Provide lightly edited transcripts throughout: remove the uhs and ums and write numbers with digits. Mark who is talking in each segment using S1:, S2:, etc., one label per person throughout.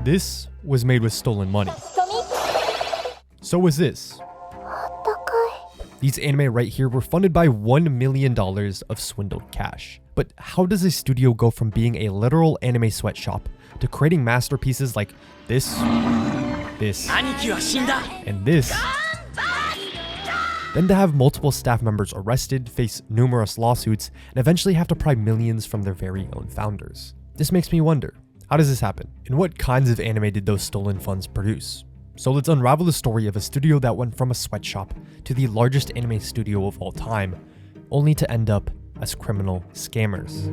S1: This was made with stolen money. So was this. These anime right here were funded by $1 million of swindled cash. But how does a studio go from being a literal anime sweatshop to creating masterpieces like this, this, and this, then to have multiple staff members arrested, face numerous lawsuits, and eventually have to pry millions from their very own founders? This makes me wonder, how does this happen? And what kinds of anime did those stolen funds produce? So let's unravel the story of a studio that went from a sweatshop to the largest anime studio of all time, only to end up as criminal scammers.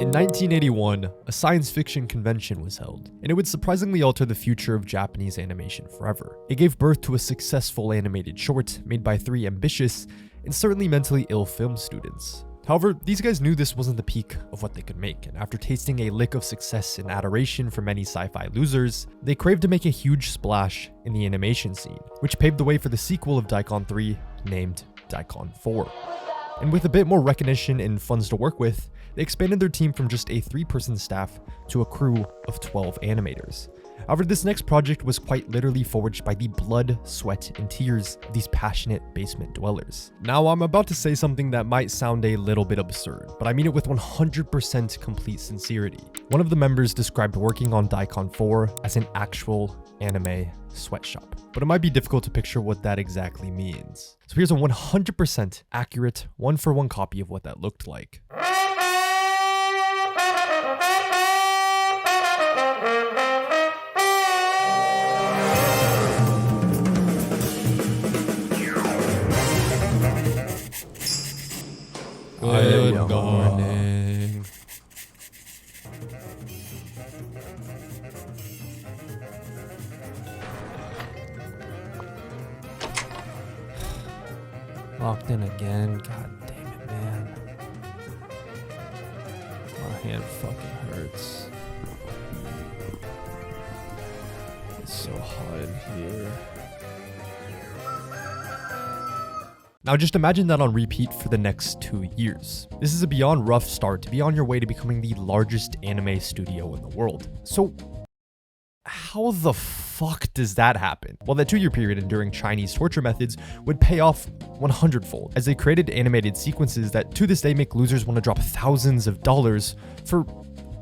S1: In 1981, a science fiction convention was held, and it would surprisingly alter the future of Japanese animation forever. It gave birth to a successful animated short made by 3 ambitious and certainly mentally ill film students. However, these guys knew this wasn't the peak of what they could make, and after tasting a lick of success and adoration from many sci-fi losers, they craved to make a huge splash in the animation scene, which paved the way for the sequel of Daikon 3, named Daikon 4. And with a bit more recognition and funds to work with, they expanded their team from just a 3-person staff to a crew of 12 animators. However, this next project was quite literally forged by the blood, sweat, and tears of these passionate basement dwellers. Now, I'm about to say something that might sound a little bit absurd, but I mean it with 100% complete sincerity. One of the members described working on Daikon 4 as an actual anime sweatshop, but it might be difficult to picture what that exactly means. So here's a 100% accurate, one-for-one copy of what that looked like. Good morning. Locked in again. God damn it, man. My hand fucking hurts. It's so hot in here. Now just imagine that on repeat for the next 2 years. This is a beyond rough start to be on your way to becoming the largest anime studio in the world. So how the fuck does that happen? Well, that 2-year period enduring Chinese torture methods would pay off 100-fold, as they created animated sequences that to this day make losers want to drop thousands of dollars for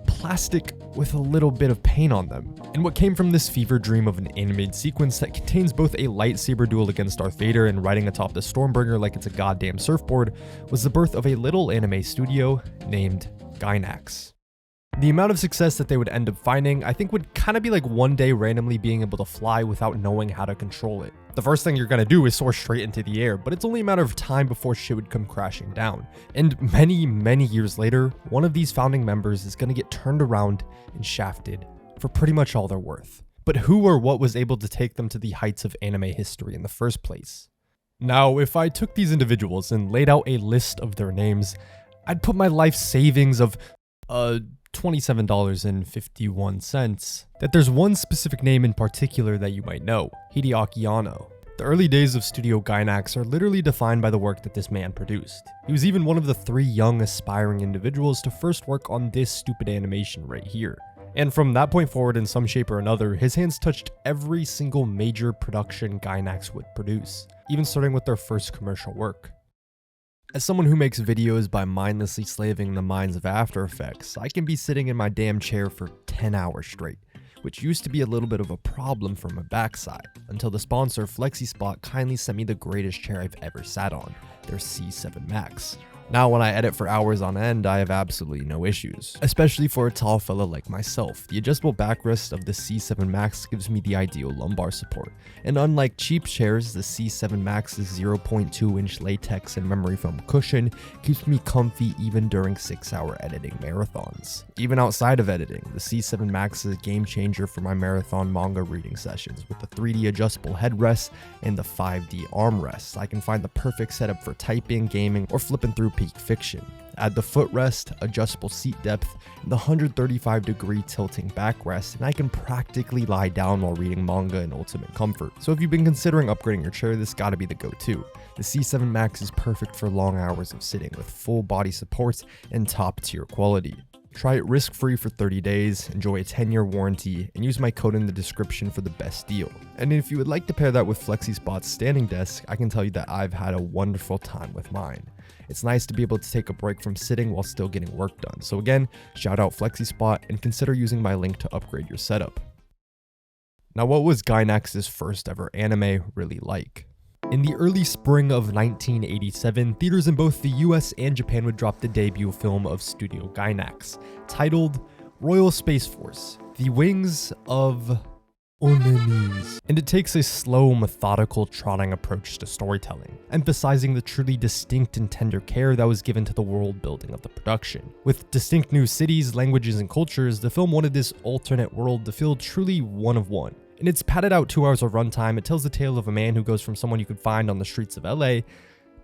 S1: plastic with a little bit of paint on them. And what came from this fever dream of an animated sequence that contains both a lightsaber duel against Darth Vader and riding atop the Stormbringer like it's a goddamn surfboard was the birth of a little anime studio named Gainax. The amount of success that they would end up finding, I think, would kind of be like one day randomly being able to fly without knowing how to control it. The first thing you're gonna do is soar straight into the air, but it's only a matter of time before shit would come crashing down. And many years later, one of these founding members is gonna get turned around and shafted for pretty much all they're worth. But who or what was able to take them to the heights of anime history in the first place? Now, if I took these individuals and laid out a list of their names, I'd put my life savings of, $27.51, that there's one specific name in particular that you might know, Hideaki Anno. The early days of Studio Gainax are literally defined by the work that this man produced. He was even one of the 3 young aspiring individuals to first work on this stupid animation right here. And from that point forward, in some shape or another, his hands touched every single major production Gainax would produce, even starting with their first commercial work. As someone who makes videos by mindlessly slaving the minds of After Effects, I can be sitting in my damn chair for 10 hours straight, which used to be a little bit of a problem for my backside, until the sponsor Flexispot kindly sent me the greatest chair I've ever sat on, their C7 Max. Now when I edit for hours on end, I have absolutely no issues, especially for a tall fella like myself. The adjustable backrest of the C7 Max gives me the ideal lumbar support, and unlike cheap chairs, the C7 Max's 0.2-inch latex and memory foam cushion keeps me comfy even during 6-hour editing marathons. Even outside of editing, the C7 Max is a game changer for my marathon manga reading sessions. With the 3D adjustable headrest and the 5D armrests, I can find the perfect setup for typing, gaming, or flipping through peak fiction. Add the footrest, adjustable seat depth, and the 135-degree tilting backrest, and I can practically lie down while reading manga in ultimate comfort. So if you've been considering upgrading your chair, this gotta be the go-to. The C7 Max is perfect for long hours of sitting with full body supports and top-tier quality. Try it risk-free for 30 days, enjoy a 10-year warranty, and use my code in the description for the best deal. And if you would like to pair that with Flexispot's standing desk, I can tell you that I've had a wonderful time with mine. It's nice to be able to take a break from sitting while still getting work done. So again, shout out Flexispot and consider using my link to upgrade your setup. Now, what was Gainax's first ever anime really like? In the early spring of 1987, theaters in both the US and Japan would drop the debut film of Studio Gainax, titled Royal Space Force: The Wings of Enemies. And it takes a slow, methodical, trotting approach to storytelling, emphasizing the truly distinct and tender care that was given to the world building of the production. With distinct new cities, languages, and cultures, the film wanted this alternate world to feel truly one of one. In its padded out 2 hours of runtime, it tells the tale of a man who goes from someone you could find on the streets of LA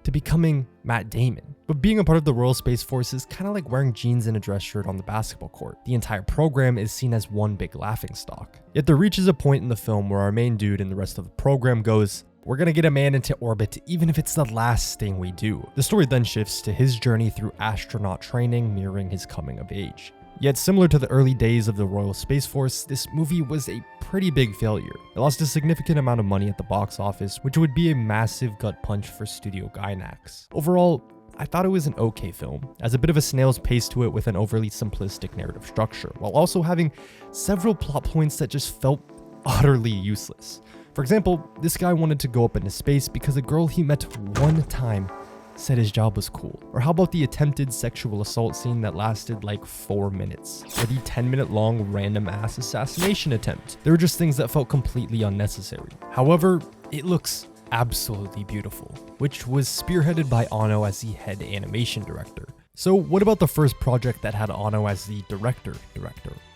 S1: to becoming Matt Damon. But being a part of the Royal Space Force is kind of like wearing jeans and a dress shirt on the basketball court. The entire program is seen as one big laughingstock. Yet there reaches a point in the film where our main dude and the rest of the program goes, "We're gonna get a man into orbit even if it's the last thing we do." The story then shifts to his journey through astronaut training, mirroring his coming of age. Yet similar to the early days of the Royal Space Force, this movie was a pretty big failure. It lost a significant amount of money at the box office, which would be a massive gut punch for Studio Gainax. Overall, I thought it was an okay film, as a bit of a snail's pace to it with an overly simplistic narrative structure, while also having several plot points that just felt utterly useless. For example, this guy wanted to go up into space because a girl he met one time said his job was cool. Or how about the attempted sexual assault scene that lasted like 4 minutes? Or the 10-minute long random ass assassination attempt? There were just things that felt completely unnecessary. However, it looks absolutely beautiful, which was spearheaded by Ono as the head animation director. So what about the first project that had Ono as the director?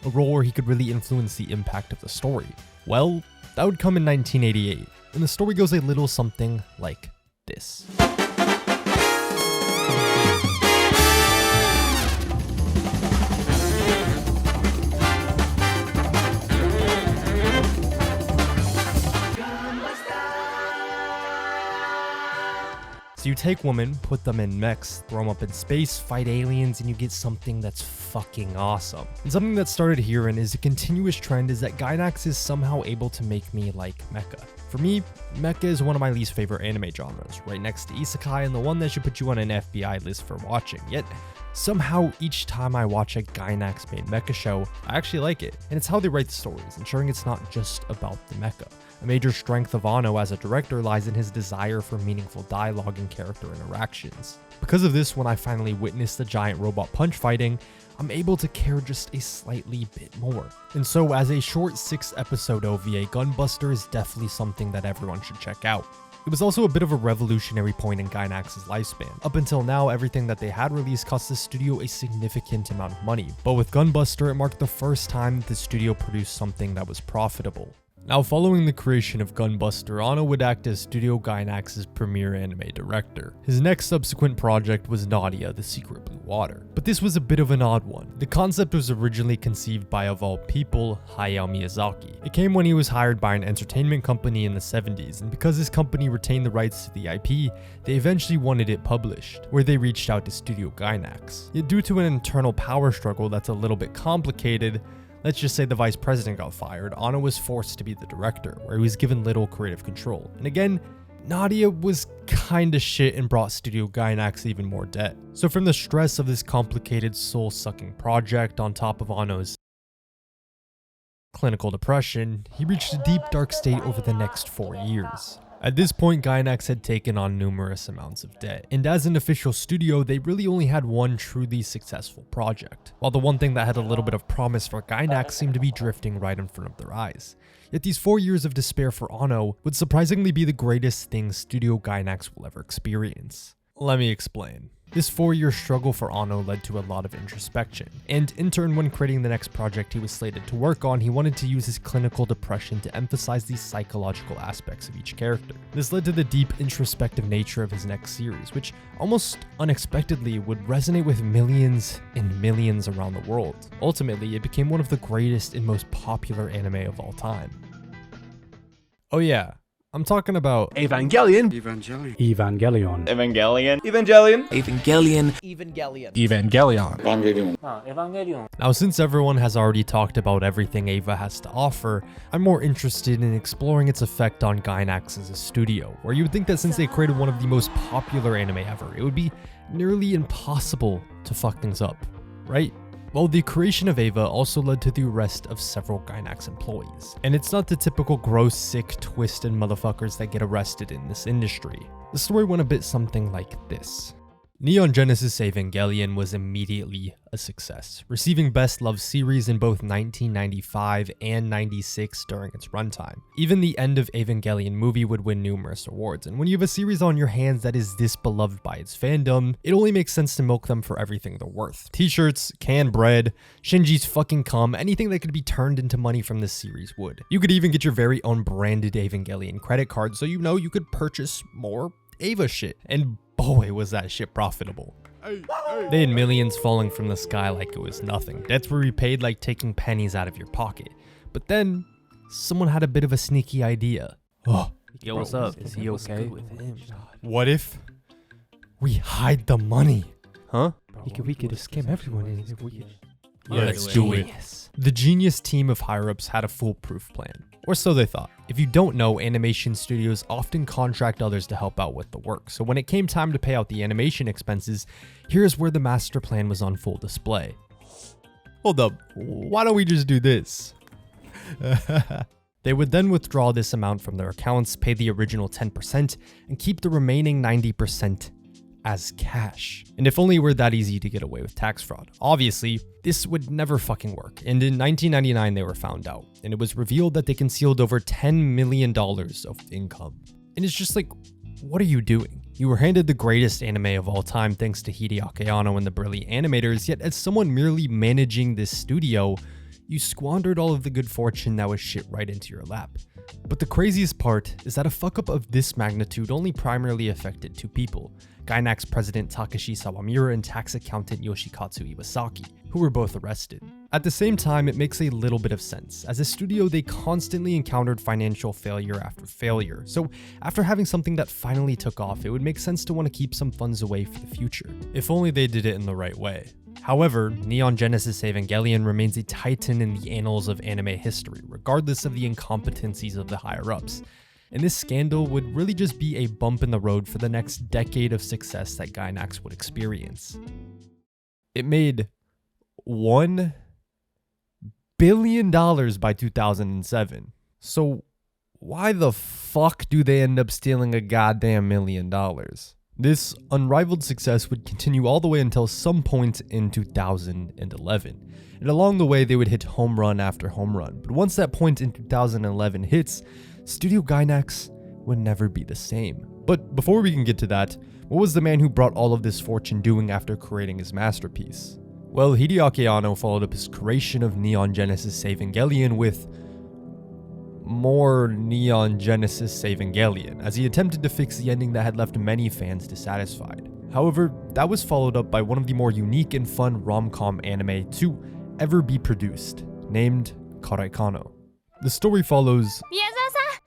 S1: A role where he could really influence the impact of the story? Well, that would come in 1988, and the story goes a little something like this. So you take women, put them in mechs, throw them up in space, fight aliens, and you get something that's fucking awesome. And something that started here and is a continuous trend is that Gainax is somehow able to make me like mecha. For me, mecha is one of my least favorite anime genres, right next to isekai and the one that should put you on an FBI list for watching. Yet, somehow each time I watch a Gainax made mecha show, I actually like it. And it's how they write the stories, ensuring it's not just about the mecha. A major strength of Ono as a director lies in his desire for meaningful dialogue and character interactions. Because of this, when I finally witness the giant robot punch fighting, I'm able to care just a slightly bit more. And so as a short 6-episode OVA, Gunbuster is definitely something that everyone should check out. It was also a bit of a revolutionary point in Gainax's lifespan. Up until now, everything that they had released cost the studio a significant amount of money, but with Gunbuster, it marked the first time that the studio produced something that was profitable. Now, following the creation of Gunbuster, Ono would act as Studio Gainax's premier anime director. His next subsequent project was Nadia: The Secret Blue Water, but this was a bit of an odd one. The concept was originally conceived by, of all people, Hayao Miyazaki. It came when he was hired by an entertainment company in the 70s, and because his company retained the rights to the IP, they eventually wanted it published, where they reached out to Studio Gainax. Yet due to an internal power struggle that's a little bit complicated, let's just say the vice president got fired, Ono was forced to be the director, where he was given little creative control. And again, Nadia was kinda shit and brought Studio Gainax even more debt. So from the stress of this complicated soul-sucking project on top of Ono's clinical depression, he reached a deep dark state over the next 4 years. At this point, Gainax had taken on numerous amounts of debt, and as an official studio, they really only had one truly successful project, while the one thing that had a little bit of promise for Gainax seemed to be drifting right in front of their eyes. Yet these 4 years of despair for Ono would surprisingly be the greatest thing Studio Gainax will ever experience. Let me explain. This 4-year struggle for Ano led to a lot of introspection, and in turn, when creating the next project he was slated to work on, he wanted to use his clinical depression to emphasize the psychological aspects of each character. This led to the deep introspective nature of his next series, which almost unexpectedly would resonate with millions and millions around the world. Ultimately, it became one of the greatest and most popular anime of all time. Oh yeah, I'm talking about
S2: Evangelion.
S3: Evangelion.
S2: Evangelion.
S4: Evangelion.
S3: Evangelion.
S5: Evangelion.
S2: Evangelion.
S3: Evangelion.
S1: Now, since everyone has already talked about everything Eva has to offer, I'm more interested in exploring its effect on Gainax as a studio, where you would think that since they created one of the most popular anime ever, it would be nearly impossible to fuck things up, right? Well, the creation of Eva also led to the arrest of several Gainax employees. And it's not the typical gross, sick, twisted motherfuckers that get arrested in this industry. The story went a bit something like this. Neon Genesis Evangelion was immediately a success, receiving Best Love Series in both 1995 and 96 during its runtime. Even the End of Evangelion movie would win numerous awards, and when you have a series on your hands that is this beloved by its fandom, it only makes sense to milk them for everything they're worth. T-shirts, canned bread, Shinji's fucking cum, anything that could be turned into money from this series would. You could even get your very own branded Evangelion credit card so you know you could purchase more Eva shit, and boy was that shit profitable. They had millions falling from the sky like it was nothing. Debts were repaid like taking pennies out of your pocket. But then, someone had a bit of a sneaky idea. Oh,
S5: Yo, what's up? Is he okay?
S1: what if we hide the money?
S5: Huh?
S2: We could scam everyone in if we.
S1: Let's do it. The genius team of higher-ups had a foolproof plan. Or so they thought. If you don't know, animation studios often contract others to help out with the work. So when it came time to pay out the animation expenses, here's where the master plan was on full display. Hold up, why don't we just do this? They would then withdraw this amount from their accounts, pay the original 10%, and keep the remaining 90% as cash. And if only it were that easy to get away with tax fraud. Obviously, this would never fucking work. And in 1999, they were found out. And it was revealed that they concealed over $10 million of income. And it's just like, what are you doing? You were handed the greatest anime of all time thanks to Hideaki Anno and the brilliant animators, yet as someone merely managing this studio, you squandered all of the good fortune that was shit right into your lap. But the craziest part is that a fuck up of this magnitude only primarily affected two people, Gainax president Takashi Sawamura and tax accountant Yoshikatsu Iwasaki, who were both arrested. At the same time, it makes a little bit of sense. As a studio, they constantly encountered financial failure after failure, so after having something that finally took off, it would make sense to want to keep some funds away for the future. If only they did it in the right way. However, Neon Genesis Evangelion remains a titan in the annals of anime history, regardless of the incompetencies of the higher-ups. And this scandal would really just be a bump in the road for the next decade of success that Gainax would experience. It made $1 billion by 2007. So why the fuck do they end up stealing a goddamn $1 million? This unrivaled success would continue all the way until some point in 2011. And along the way, they would hit home run after home run. But once that point in 2011 hits, Studio Gainax would never be the same. But before we can get to that, what was the man who brought all of this fortune doing after creating his masterpiece? Well, Hideaki Anno followed up his creation of Neon Genesis Evangelion with more Neon Genesis Evangelion, as he attempted to fix the ending that had left many fans dissatisfied. However, that was followed up by one of the more unique and fun rom-com anime to ever be produced, named Karaikano. The story follows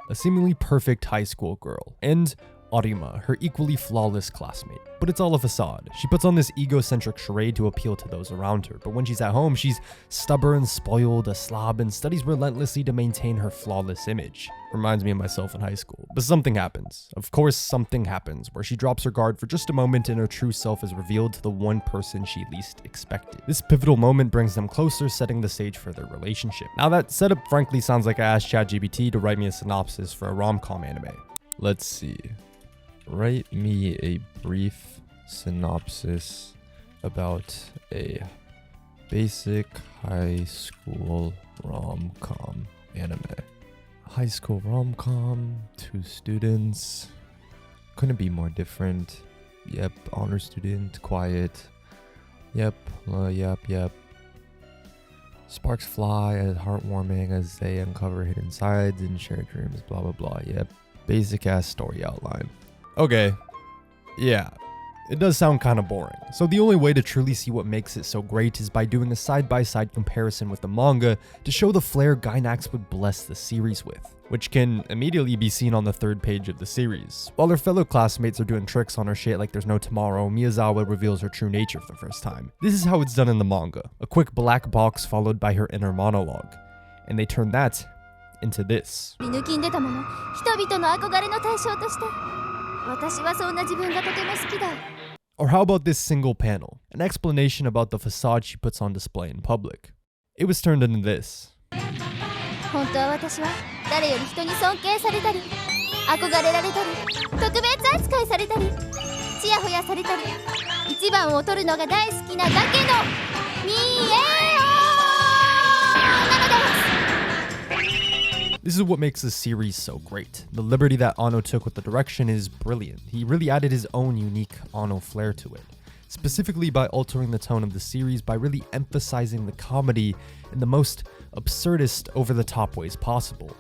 S1: a seemingly perfect high school girl, and Arima, her equally flawless classmate. But it's all a facade. She puts on this egocentric charade to appeal to those around her, but when she's at home, she's stubborn, spoiled, a slob, and studies relentlessly to maintain her flawless image. Reminds me of myself in high school. But something happens. Of course, something happens, where she drops her guard for just a moment and her true self is revealed to the one person she least expected. This pivotal moment brings them closer, setting the stage for their relationship. Now that setup frankly sounds like I asked ChatGPT to write me a synopsis for a rom-com anime. Let's see. Write me a brief synopsis about a basic high school rom-com anime. High school rom-com, two students. Couldn't be more different. Yep. Honor student. Quiet. Yep. Yep. Sparks fly as heartwarming as they uncover hidden sides and share dreams. Blah, blah, blah. Yep. Basic ass story outline. Okay. Yeah. It does sound kind of boring. So the only way to truly see what makes it so great is by doing a side-by-side comparison with the manga to show the flair Gainax would bless the series with, which can immediately be seen on the 3rd page of the series. While her fellow classmates are doing tricks on her shit like there's no tomorrow, Miyazawa reveals her true nature for the first time. This is how it's done in the manga. A quick black box followed by her inner monologue. And they turn that into this. Or how about this single panel? An explanation about the facade she puts on display in public. It was turned into this. This is what makes this series so great. The liberty that Anno took with the direction is brilliant. He really added his own unique Anno flair to it, specifically by altering the tone of the series by really emphasizing the comedy in the most absurdist, over-the-top ways possible.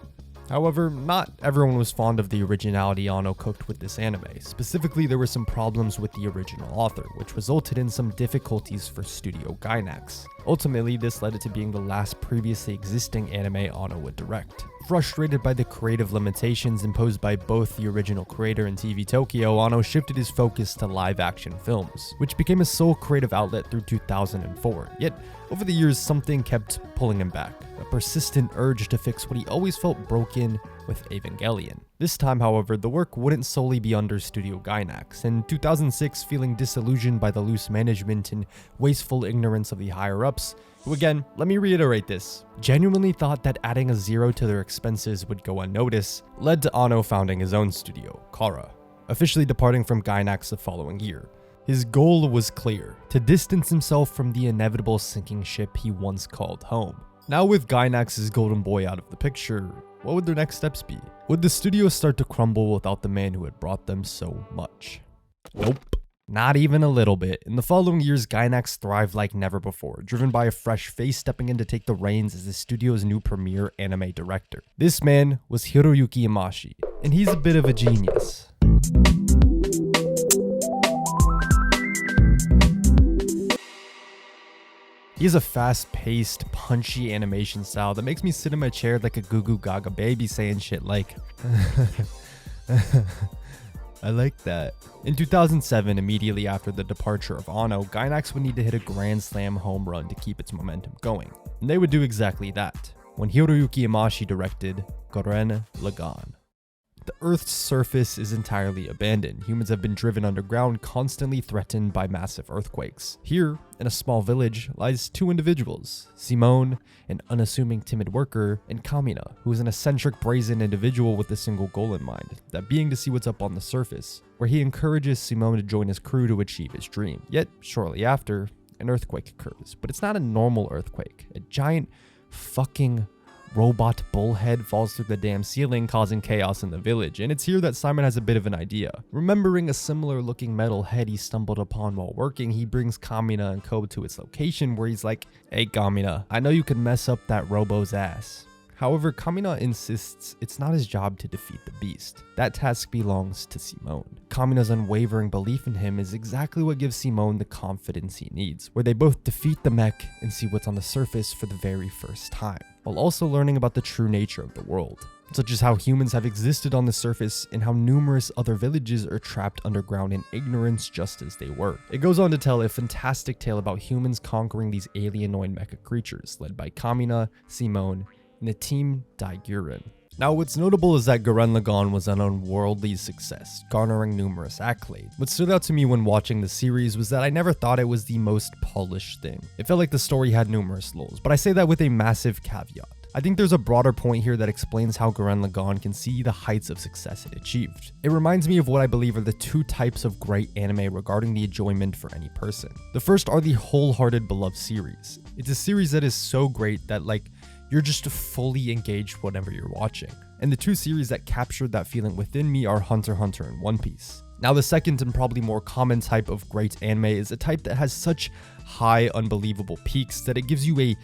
S1: However, not everyone was fond of the originality Anno cooked with this anime. Specifically, there were some problems with the original author, which resulted in some difficulties for Studio Gainax. Ultimately, this led it to being the last previously existing anime Anno would direct. Frustrated by the creative limitations imposed by both the original creator and TV Tokyo, Anno shifted his focus to live-action films, which became his sole creative outlet through 2004. Yet, over the years, something kept pulling him back, a persistent urge to fix what he always felt broken with Evangelion. This time, however, the work wouldn't solely be under Studio Gainax. In 2006, feeling disillusioned by the loose management and wasteful ignorance of the higher-ups, who again, let me reiterate this, genuinely thought that adding a zero to their expenses would go unnoticed, led to Anno founding his own studio, Kara, officially departing from Gainax the following year. His goal was clear, to distance himself from the inevitable sinking ship he once called home. Now with Gainax's golden boy out of the picture, what would their next steps be? Would the studio start to crumble without the man who had brought them so much? Nope. Not even a little bit. In the following years, Gainax thrived like never before, driven by a fresh face stepping in to take the reins as the studio's new premier anime director. This man was Hiroyuki Imaishi, and he's a bit of a genius. He has a fast-paced, punchy animation style that makes me sit in my chair like a goo goo gaga baby saying shit like, I like that. In 2007, immediately after the departure of Anno, Gainax would need to hit a grand slam home run to keep its momentum going. And they would do exactly that, when Hiroyuki Imaishi directed Gurren Lagann. The Earth's surface is entirely abandoned. Humans have been driven underground, constantly threatened by massive earthquakes. Here, in a small village, lies two individuals, Simone, an unassuming timid worker, and Kamina, who is an eccentric, brazen individual with a single goal in mind, that being to see what's up on the surface, where he encourages Simone to join his crew to achieve his dream. Yet, shortly after, an earthquake occurs, but it's not a normal earthquake. A giant fucking robot bullhead falls through the damn ceiling, causing chaos in the village, and it's here that Simon has a bit of an idea. Remembering a similar looking metal head he stumbled upon while working, he brings Kamina and Kobe to its location where he's like, "Hey Kamina, I know you can mess up that robo's ass." However, Kamina insists it's not his job to defeat the beast. That task belongs to Simone. Kamina's unwavering belief in him is exactly what gives Simone the confidence he needs, where they both defeat the mech and see what's on the surface for the very first time, while also learning about the true nature of the world, such as how humans have existed on the surface and how numerous other villages are trapped underground in ignorance just as they were. It goes on to tell a fantastic tale about humans conquering these alienoid mecha creatures, led by Kamina, Simone, and the team Daiguren. Now, what's notable is that Gurren Lagann was an unworldly success, garnering numerous accolades. What stood out to me when watching the series was that I never thought it was the most polished thing. It felt like the story had numerous lulls, but I say that with a massive caveat. I think there's a broader point here that explains how Gurren Lagann can see the heights of success it achieved. It reminds me of what I believe are the two types of great anime regarding the enjoyment for any person. The first are the wholehearted beloved series. It's a series that is so great that you're just fully engaged whatever you're watching. And the two series that captured that feeling within me are Hunter x Hunter and One Piece. Now, the second and probably more common type of great anime is a type that has such high, unbelievable peaks that it gives you a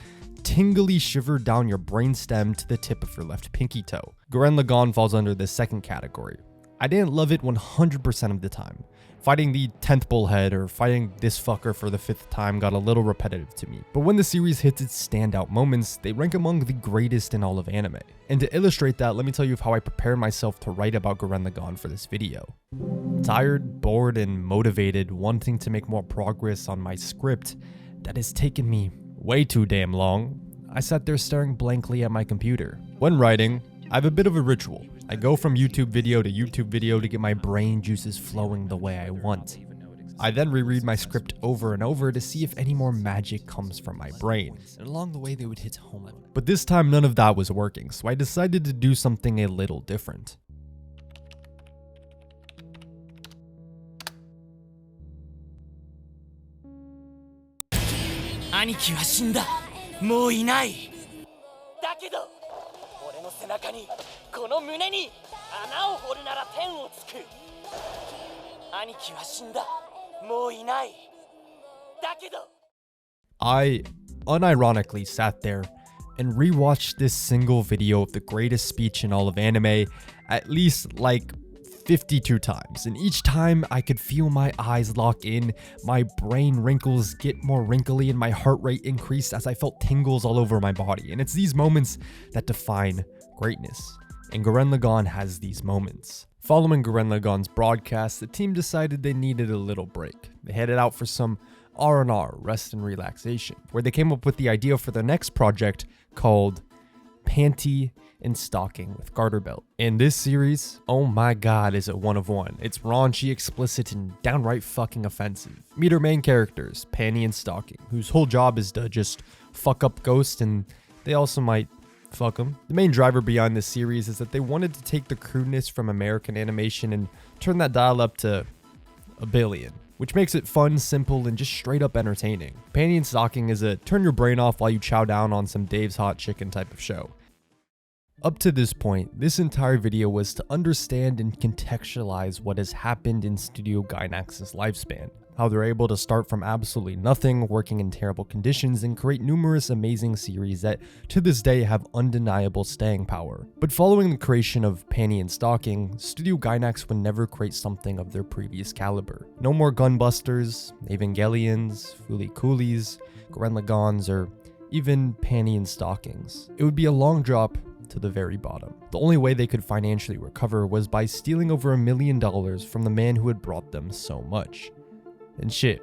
S1: tingly shiver down your brainstem to the tip of your left pinky toe. Gurren Lagann falls under this second category. I didn't love it 100% of the time. Fighting the 10th bullhead or fighting this fucker for the 5th time got a little repetitive to me. But when the series hits its standout moments, they rank among the greatest in all of anime. And to illustrate that, let me tell you how I prepared myself to write about Gurren Lagann for this video. Tired, bored, and motivated, wanting to make more progress on my script that has taken me way too damn long, I sat there staring blankly at my computer. When writing, I have a bit of a ritual. I go from YouTube video to get my brain juices flowing the way I want. I then reread my script over and over to see if any more magic comes from my brain, and along the way they would hit home. But this time none of that was working, so I decided to do something a little different. I unironically sat there and rewatched this single video of the greatest speech in all of anime at least like 52 times, and each time I could feel my eyes lock in, my brain wrinkles get more wrinkly, and my heart rate increased as I felt tingles all over my body. And it's these moments that define greatness, and Gurren Lagann has these moments. Following Gurren Lagann's broadcast, the team decided they needed a little break. They headed out for some R&R, rest and relaxation, where they came up with the idea for their next project called Panty and Stocking with Garter Belt. In this series, oh my god, is it one of one. It's raunchy, explicit, and downright fucking offensive. Meet our main characters, Panty and Stocking, whose whole job is to just fuck up Ghost, and they also might fuck him. The main driver behind this series is that they wanted to take the crudeness from American animation and turn that dial up to a billion, which makes it fun, simple, and just straight up entertaining. Panty and Stocking is a turn your brain off while you chow down on some Dave's Hot Chicken type of show. Up to this point, this entire video was to understand and contextualize what has happened in Studio Gainax's lifespan, how they're able to start from absolutely nothing, working in terrible conditions, and create numerous amazing series that to this day have undeniable staying power. But following the creation of Panty and Stocking, Studio Gainax would never create something of their previous caliber. No more Gunbusters, Evangelions, Fooly Coolies, Gurren Laganns, or even Panty and Stockings. It would be a long drop to the very bottom. The only way they could financially recover was by stealing over $1 million from the man who had brought them so much. And shit,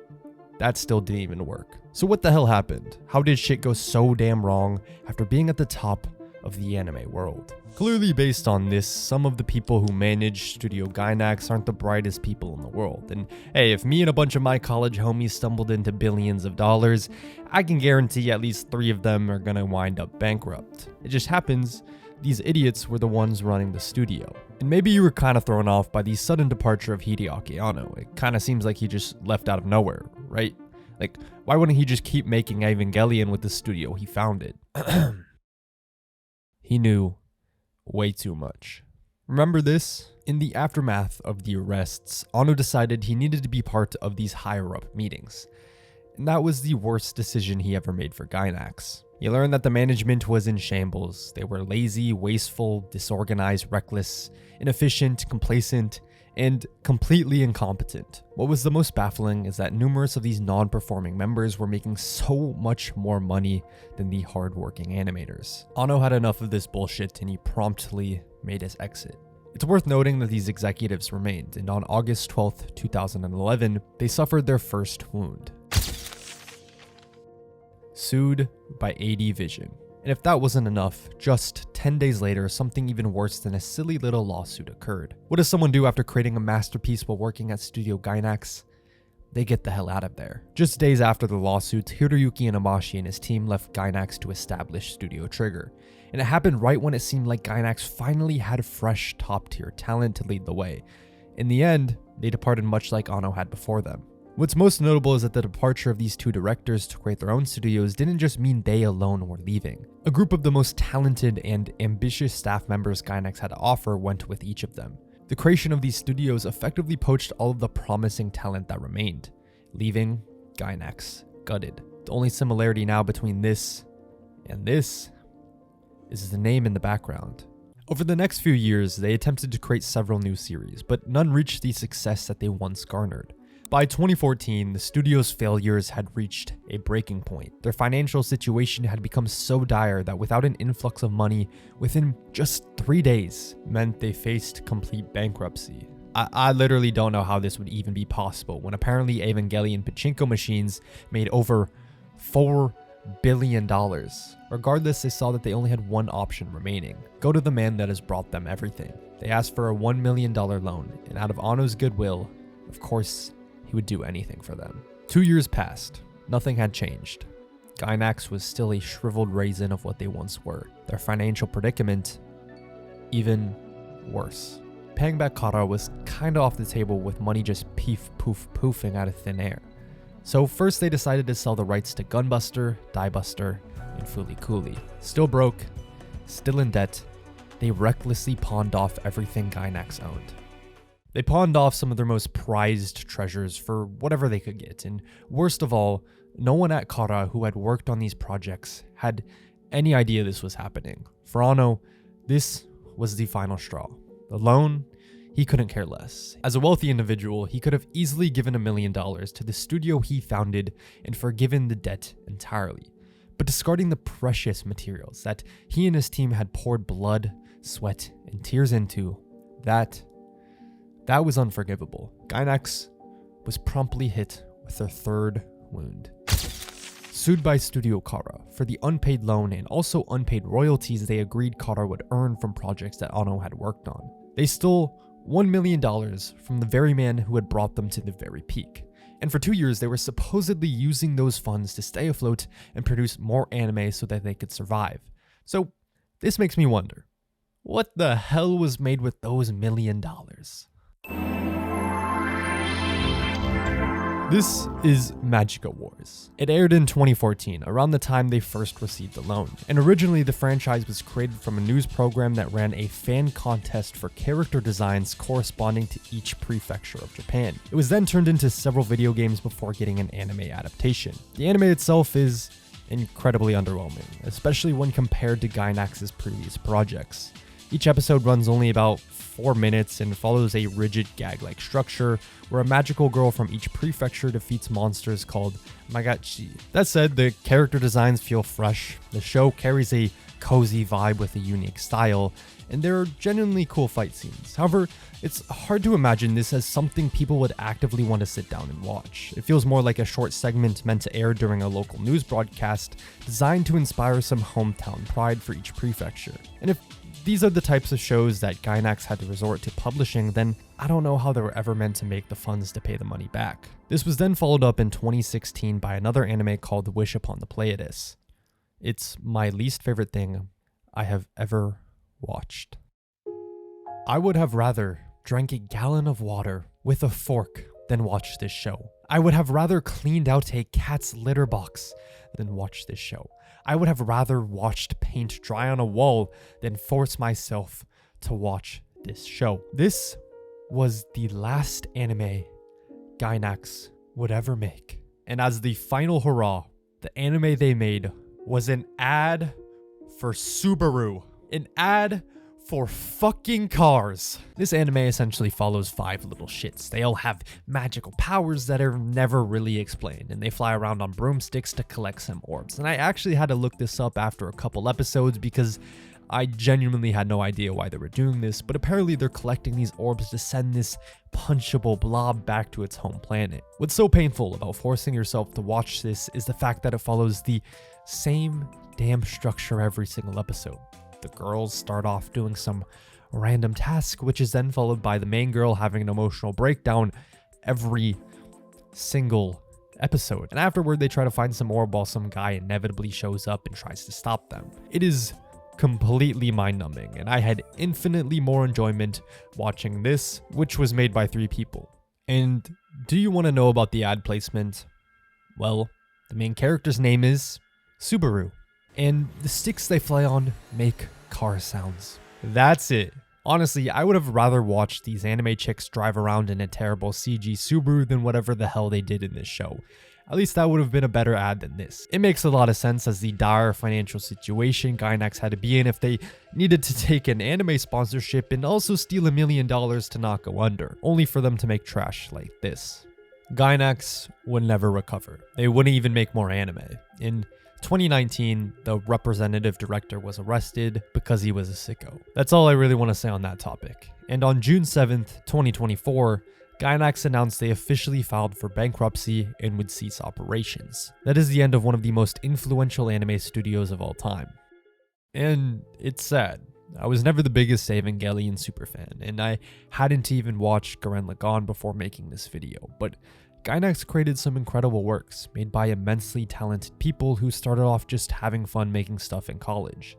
S1: that still didn't even work. So what the hell happened? How did shit go so damn wrong after being at the top of the anime world? Clearly based on this, some of the people who manage Studio Gainax aren't the brightest people in the world. And hey, if me and a bunch of my college homies stumbled into billions of dollars, I can guarantee at least 3 of them are gonna wind up bankrupt. It just happens these idiots were the ones running the studio. And maybe you were kind of thrown off by the sudden departure of Hideaki Anno. It kind of seems like he just left out of nowhere, right? Like, why wouldn't he just keep making Evangelion with the studio he founded? He knew way too much. Remember this? In the aftermath of the arrests, Anno decided he needed to be part of these higher-up meetings. And that was the worst decision he ever made for Gainax. He learned that the management was in shambles. They were lazy, wasteful, disorganized, reckless, inefficient, complacent, and completely incompetent. What was the most baffling is that numerous of these non-performing members were making so much more money than the hard-working animators. Anno had enough of this bullshit and he promptly made his exit. It's worth noting that these executives remained, and on August 12th, 2011, they suffered their first wound. Sued by AD Vision. And if that wasn't enough, just 10 days later, something even worse than a silly little lawsuit occurred. What does someone do after creating a masterpiece while working at Studio Gainax? They get the hell out of there. Just days after the lawsuit, Hiroyuki Inamashi and his team left Gainax to establish Studio Trigger. And it happened right when it seemed like Gainax finally had fresh top-tier talent to lead the way. In the end, they departed much like Anno had before them. What's most notable is that the departure of these 2 directors to create their own studios didn't just mean they alone were leaving. A group of the most talented and ambitious staff members Gainax had to offer went with each of them. The creation of these studios effectively poached all of the promising talent that remained, leaving Gainax gutted. The only similarity now between this and this is the name in the background. Over the next few years, they attempted to create several new series, but none reached the success that they once garnered. By 2014, the studio's failures had reached a breaking point. Their financial situation had become so dire that without an influx of money within just 3 days meant they faced complete bankruptcy. I literally don't know how this would even be possible when apparently Evangelion pachinko machines made over $4 billion. Regardless, they saw that they only had one option remaining: go to the man that has brought them everything. They asked for a $1 million loan, and out of Anno's goodwill, of course, he would do anything for them. 2 years passed. Nothing had changed. Gainax was still a shriveled raisin of what they once were. Their financial predicament, even worse. Paying back Kara was kinda off the table, with money just poofing out of thin air. So first they decided to sell the rights to Gunbuster, Diebuster, and Fooly Cooly. Still broke, still in debt, they recklessly pawned off everything Gainax owned. They pawned off some of their most prized treasures for whatever they could get, and worst of all, no one at Kara who had worked on these projects had any idea this was happening. For Anno, this was the final straw. The loan, he couldn't care less. As a wealthy individual, he could have easily given $1 million to the studio he founded and forgiven the debt entirely. But discarding the precious materials that he and his team had poured blood, sweat, and tears into, that was unforgivable. Gainax was promptly hit with their third wound. Sued by Studio Kara for the unpaid loan and also unpaid royalties they agreed Kara would earn from projects that Anno had worked on. They stole $1 million from the very man who had brought them to the very peak. And for 2 years, they were supposedly using those funds to stay afloat and produce more anime so that they could survive. So this makes me wonder, what the hell was made with those $1 million? This is Magica Wars. It aired in 2014, around the time they first received the loan. And originally the franchise was created from a news program that ran a fan contest for character designs corresponding to each prefecture of Japan. It was then turned into several video games before getting an anime adaptation. The anime itself is incredibly underwhelming, especially when compared to Gainax's previous projects. Each episode runs only about 4 minutes and follows a rigid gag-like structure where a magical girl from each prefecture defeats monsters called Magachi. That said, the character designs feel fresh, the show carries a cozy vibe with a unique style, and there are genuinely cool fight scenes. However, it's hard to imagine this as something people would actively want to sit down and watch. It feels more like a short segment meant to air during a local news broadcast, designed to inspire some hometown pride for each prefecture. And if these are the types of shows that Gainax had to resort to publishing, then I don't know how they were ever meant to make the funds to pay the money back. This was then followed up in 2016 by another anime called The Wish Upon the Pleiades. It's my least favorite thing I have ever watched. I would have rather drank a gallon of water with a fork than watch this show. I would have rather cleaned out a cat's litter box than watch this show. I would have rather watched paint dry on a wall than force myself to watch this show. This was the last anime Gainax would ever make. And as the final hurrah, the anime they made was an ad for Subaru. An ad for fucking cars. This anime essentially follows 5 little shits. They all have magical powers that are never really explained, and they fly around on broomsticks to collect some orbs. And I actually had to look this up after a couple episodes because I genuinely had no idea why they were doing this, but apparently they're collecting these orbs to send this punchable blob back to its home planet. What's so painful about forcing yourself to watch this is the fact that it follows the same damn structure every single episode. The girls start off doing some random task, which is then followed by the main girl having an emotional breakdown every single episode. And afterward, they try to find some orb while some guy inevitably shows up and tries to stop them. It is completely mind-numbing, and I had infinitely more enjoyment watching this, which was made by 3 people. And do you want to know about the ad placement? Well, the main character's name is Subaru, and the sticks they fly on make car sounds. That's it. Honestly, I would have rather watched these anime chicks drive around in a terrible CG Subaru than whatever the hell they did in this show. At least that would have been a better ad than this. It makes a lot of sense as the dire financial situation Gainax had to be in if they needed to take an anime sponsorship and also steal $1 million to not go under, only for them to make trash like this. Gainax would never recover. They wouldn't even make more anime. In 2019, the representative director was arrested because he was a sicko. That's all I really want to say on that topic. And on June 7th, 2024, Gainax announced they officially filed for bankruptcy and would cease operations. That is the end of one of the most influential anime studios of all time. And it's sad. I was never the biggest Evangelion superfan, and I hadn't even watched Gurren Lagann before making this video, but Gainax created some incredible works made by immensely talented people who started off just having fun making stuff in college.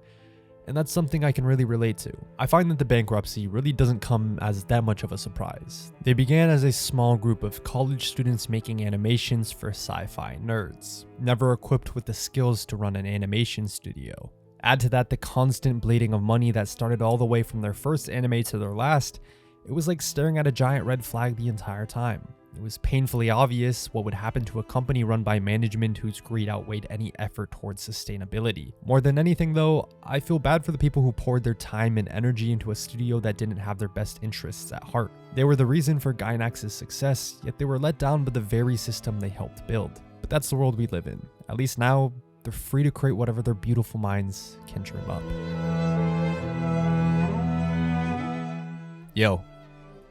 S1: And that's something I can really relate to. I find that the bankruptcy really doesn't come as that much of a surprise. They began as a small group of college students making animations for sci-fi nerds, never equipped with the skills to run an animation studio. Add to that the constant bleeding of money that started all the way from their first anime to their last, it was like staring at a giant red flag the entire time. It was painfully obvious what would happen to a company run by management whose greed outweighed any effort towards sustainability. More than anything though, I feel bad for the people who poured their time and energy into a studio that didn't have their best interests at heart. They were the reason for Gainax's success, yet they were let down by the very system they helped build. But that's the world we live in. At least now, they're free to create whatever their beautiful minds can dream up. Yo,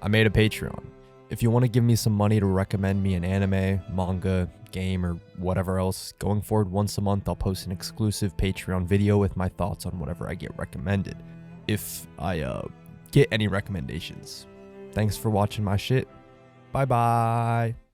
S1: I made a Patreon. If you want to give me some money to recommend me an anime, manga, game, or whatever else, going forward once a month I'll post an exclusive Patreon video with my thoughts on whatever I get recommended. If I get any recommendations. Thanks for watching my shit. Bye bye.